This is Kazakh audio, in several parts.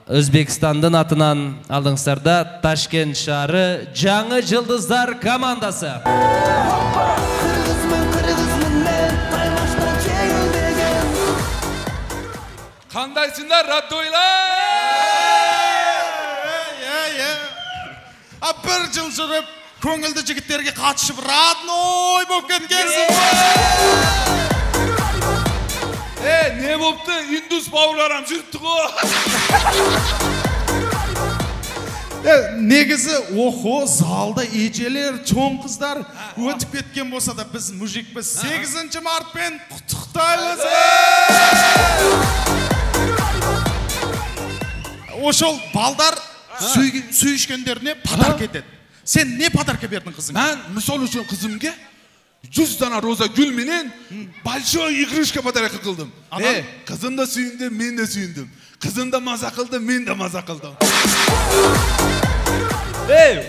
Өзбекстандын атынан алдыңыздарда Ташкент шары Жаңы Жылдыздар командасы. Қандайсыңдар, радойлар? Бір жыл жүріп, көңілді жігіттерге қатышып, родной болып кеткенсің. Не болыпты? Индус бауырларым жүріпті ғой. Негізі оқу, залда ежелер, чоң қыздар өтіп кеткен болса да біз мүжікпіз. 8 мартпен құттықтаймыз. Ошол балдар сүйішкендеріне подарка етеді. Сен не подарка бердің қызың? Мен мысал үшін қызымге 100 дана роза гүл менен большой игрушка подарка қылдым. Қызым да сүйінді, мен де сүйіндім. Қызым да маза қылды, мен де маза қылдым.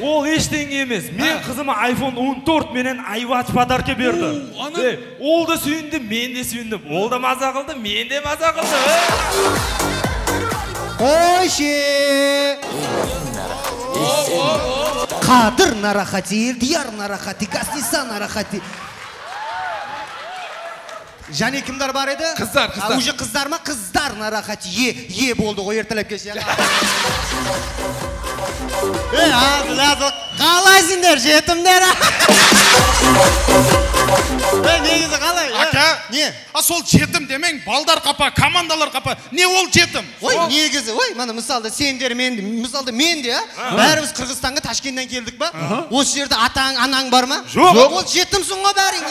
Ол ештеңе емес. Мен қызыма iPhone 14 менен iWatch подарка берді. Ол да сүйінді, мен де сүйіндім. Ол да маза қылды, мен де маза қылды. Ойше! Қадыр нарахати, дияр нарахати, Кастиса нарахати. Және кімдар бар еді? Қыздар. Уже қыздар ма? Қыздар нарахати. Е болды ғой, ертіліп кеше. Қалайсыңдар, жетімдер? Негізі қалай? Ака, не? Сол жетім демең, балдар қапа, командалар қапа. Не ол жетім? Негізі, мана мысалды сендер менді, мысалды менде, бәріміз Қырғызстанға Ташкенттен келдік ба? Осы жерде атаң, анаң бар ма? Жоқ. Ол жетімсің ғой бәрің.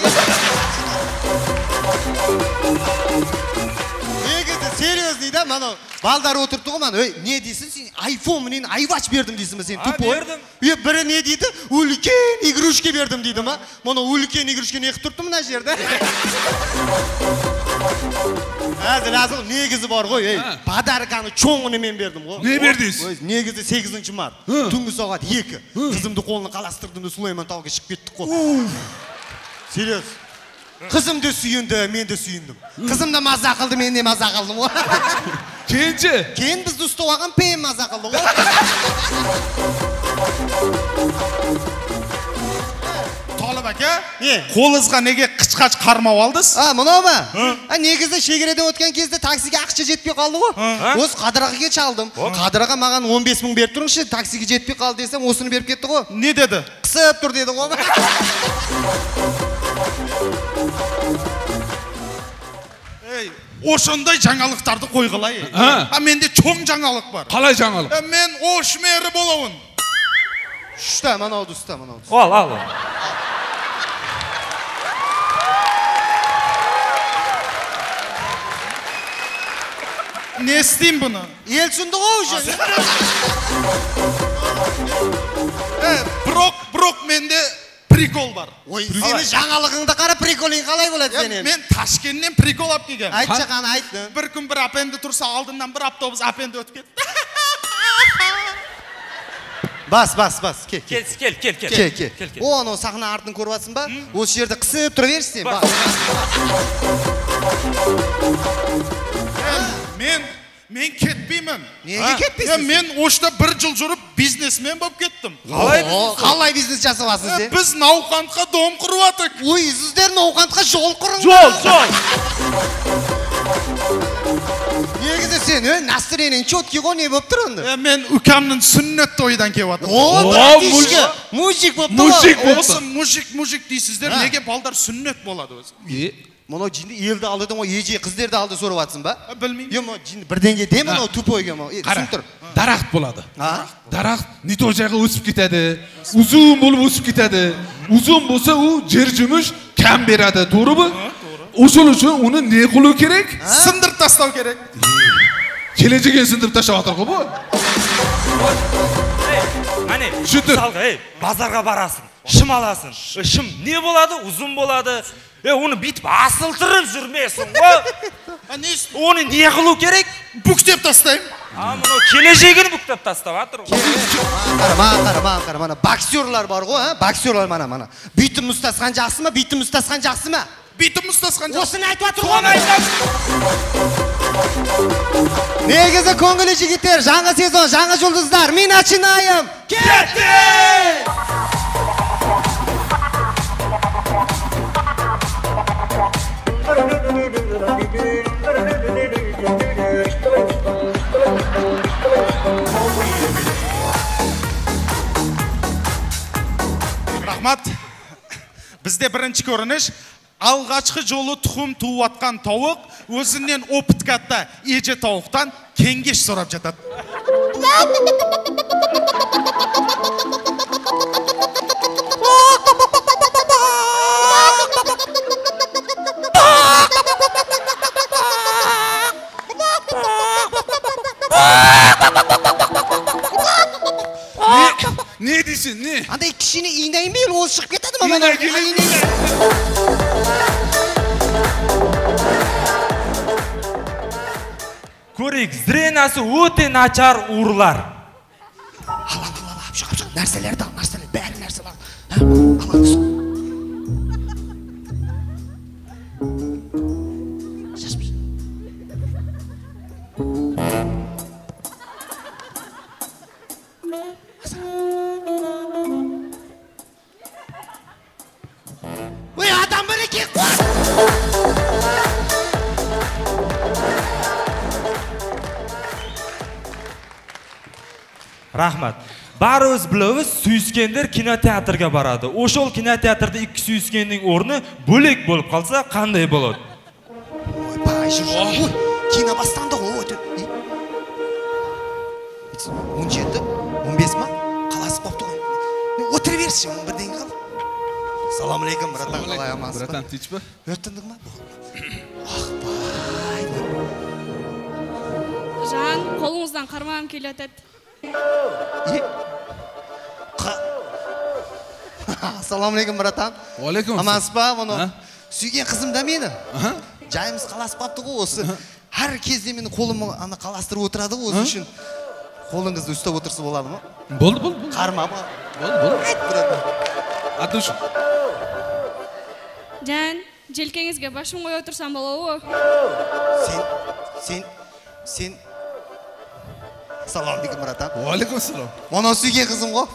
Негізі, серьезный да, мана балдар отырды ғой, мана, не дейсің сен? iPhone менен iWatch бердім дейсің ма сен? Тупой. Бірі не дейді? Үлкен игрушка бердім дейді ма? Мана үлкен игрушка не қып тұрды мына жерде? Әзіл, негізі бар ғой, подарканы чоңыны мен бердім ғой. Не бердіңіз? Негізі 8 март, түнгі сағат 2. Қызымды қолына қаластырдым да Сулайман тауға шығып кеттік қой. Серьез. Қызым да сүйінді, мен де сүйіндім. Қызым да маза қылды, мен де маза қылдым ғой. Кейінше? Кейін бізді ұстап алған пейін маза қылды ғой. Талып әке, қолыңызға неге қышқач қармау алдыз? Мұнау ма? Негізі шегереден өткен кезде таксиге ақша жетпей қалды ғой. Осы Қадырағаға чалдым. Қадыраға маған 15 мың беріп тұрыңызшы, таксиге жетпей қалды десем, осыны беріп кетті ғой. Не деді? Қысып тұр деді ғой. Ошондай жаңалықтарды қойғылай. Менде чоң жаңалық бар. Қалай жаңалық? Мен ошмері болауын. Ұста, манауды. Ал. Не істейм бұны? Елсінді ғой уже. Брок менде прикол бар. Сені жаңалығыңды қара приколың қалай болады сенен? Мен Ташкеннен прикол ап келген. Айтшы қаны айтты. Бір күн бір апенді тұрса, алдымнан бір автобус апенді өтіп кетті. Бас. Кел. Оны сахна артын көріп атсың ба? Осы жерде қысып тұра берсің. Мен кетпеймін. Неге кетпейсің? Мен ошта бір жыл жүріп бизнесмен болып кеттім. Қалай бизнес жасавасыз сен? Біз науқантқа дом құрып атық. Ой, сіздер науқантқа жол құрың. Негізі сен, настроениең четкий ғой, не болып тұр онда? Мен үкемнің сүннет тойдан кеп атым. Мужик болып тұр. Осы мужик дейсіздер, неге балдар сүннет болады өзі? Мұнау жинді елді алдыдың ғой, еже қыздерді алды сорып атсың ба? Білмеймін. Жинді бірденге де мұнау тупойға мұнау. Қара, дарақт болады. Дарақт не то жағы өсіп кетеді, ұзын болып өсіп кетеді. Ұзын болса, ол жер жұмыш кәм береді, doğru mu? Осыл үшін оны не қылу керек? Сындырып тастау керек. Кележеген сындырып тастап атыр ғой бұл? Әне, мысалға, базарға барасың, шым аласың. Шым не болады? Ұзын болады. Оны битіп асылтырып жүрмесің ғой. Оны не қылу керек? Бүктеп тастайым. Мұны кележегін бүктеп тастап атыр ғой. Мана боксерлар бар ғой, боксерлар мана. Бүйтім ұстасқан жақсы ма, бүйтім ұстасқан жақсы ма? Бүйтім ұстасқан жақсы. Осыны айтып атыр ғой. Negizi ko'ngil yigitlar, жаңа sezon, жаңа yulduzlar. Men начинаем. Ketdik! Rahmat. Bizde birinchi ko'rinish alғашқы жолы тұқым туып атқан тауық өзінен опыт катта еже тауықтан кеңеш сұрап жатады. Ne дейсің, не? Андай кішкене иінаймен ол шығып кетеді ма? Көрейік, зренасы өте начар урлар. Апшық, нәрселерді ал, нәрселер, бәрі нәрсе бар. Аман Ой, адам бір екен қуат! Рахмат. Бар өз білуіміз сүйіскендер кинотеатрға барады. Ошол кинотеатрда екі сүйіскеннің орны бөлек болып қалса, қандай болады? Ой, бай, жүр. Ой, кино бастанды ғой. 17, 15 ма? Қаласы бапты ғой. Отыр берші, бірден қал. Салам алейкум, братан, қалай амансыз ба? Братан, тиіш ба? Өрттіңдің ма? Ах, бай. Жан, қолыңыздан қармағым келеді. Салам алейкум, братан. Алейкум. Амансыз ба? Сүйген қызым да мені. Жайымыз қаласып бапты ғой осы. Әр кезде мені қолым қаластырып отырады ғой осы үшін. Қолыңызды ұстап отырсы болады ма? Болды. Қарма ма? Болды. Айт, братан. Атыш. Жан, желкеңізге башым қой отырсам болауы? Сен... Салам алейкум, братан. Алейкум салам. Мұны сүйген қызым ғой.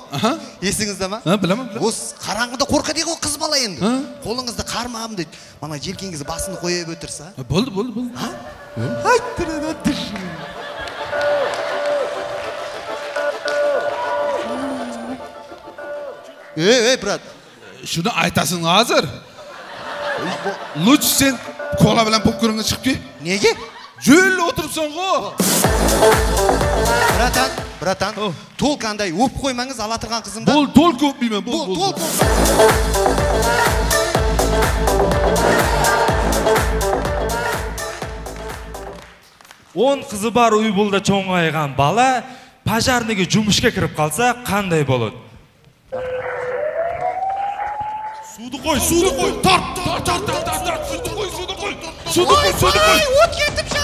Есіңізде ма? Білемін. Осы қараңғыда қорқады ғой қыз бала енді. Қолыңызды қармағым дейді. Мана желкеңізді басын қойып отырса. Болды. Айт, братан. Ey, брат. Şunu aytasın hazır. Lütfen sen kola bilen popcorn'a çıkıp ki. Nege? Жөйлі отырыпсың ғой. Братан, тол қандай өп қоймаңыз ала тұрған қызымда. Бол көп беймен, бол. Тол. Он қызы бар үй болда чоңайған бала пожарныйға жұмышқа кіріп қалса, қандай болады? Суды қой. Тарт. Суды қой. От кетіп жатыр.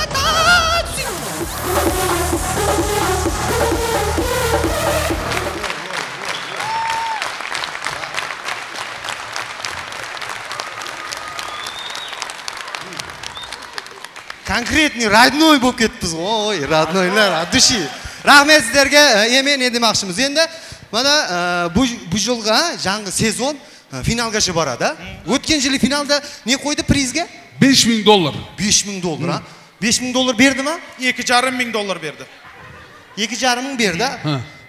Конкретный родной болып кетіппіз ғой. Ой, роднойлар, от души. Рахмет сіздерге. Емен едімақшымыз. Енді, мана бұл жылға жаңғы сезон финалға шы барады. Өткен жылы финалда не қойды призге? $5.000. $5.000, а? $5.000 берді ма? $2.500 берді. 2.5 берді?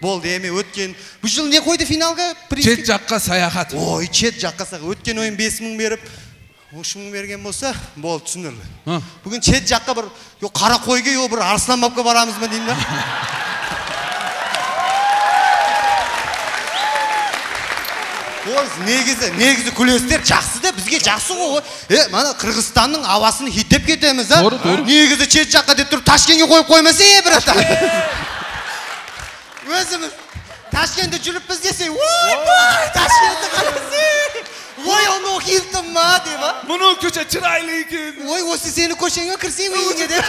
Болды, еме өткен. Бұл жыл не қойды финалға? Чет жаққа саяхат. Ой, чет жаққа саяхат. Өткен ойын 5.000 беріп, 3.000 берген болса, болды, түсінерлі. Бүгін чет жаққа бір, қара қойға, бір арслан бапқа барамыз ба деймін да? Негізі күлестер жақсы да, бізге жақсы ғой. Мана Қырғызстанның ауасын хиттеп кетеміз, а? Негізі чет жаққа деп тұрып, Ташкентке қойып қоймаса, братан. Өзіміз Ташкентте жүріппіз десе, ой, Ташкентті қарасы. Ой, оны хилтім ма, деп, а? Мұның көше чырайлы екен. Ой, осы сені көшеңе кірсем үйіңе деп.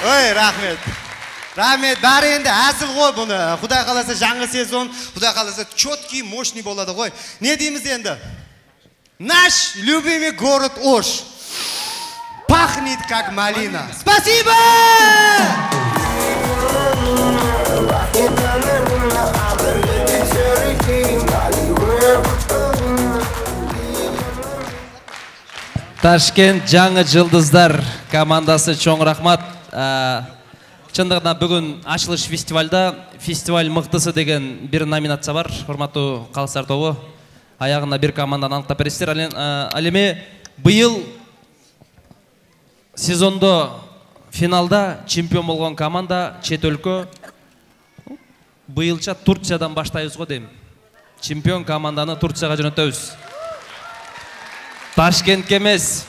Ой, рахмет. Рахмет, бәрі енді әзіл ғой бұны. Құдай қаласа жаңғы сезон, құдай қаласа четкий, мощный болады ғой. Не дейміз енді? Наш любимый город Ош пахнет как малина. Спасибо! Ташкент жаңы жылдыздар командасы чоң рахмат. Чындығына бүгін ашылыш фестивальда фестиваль мықтысы деген бір номинация бар. Құрматтуу қалыстар тобы. Аяғында бір команданы анықтап бересіздер. Әлеме бұйыл сезонда финалда чемпион болған команда чет өлкө. Бұйылча Турциядан баштайыз ғой деймін. Чемпион команданы Турцияға жөнөтөбүз. Ташкентке емес,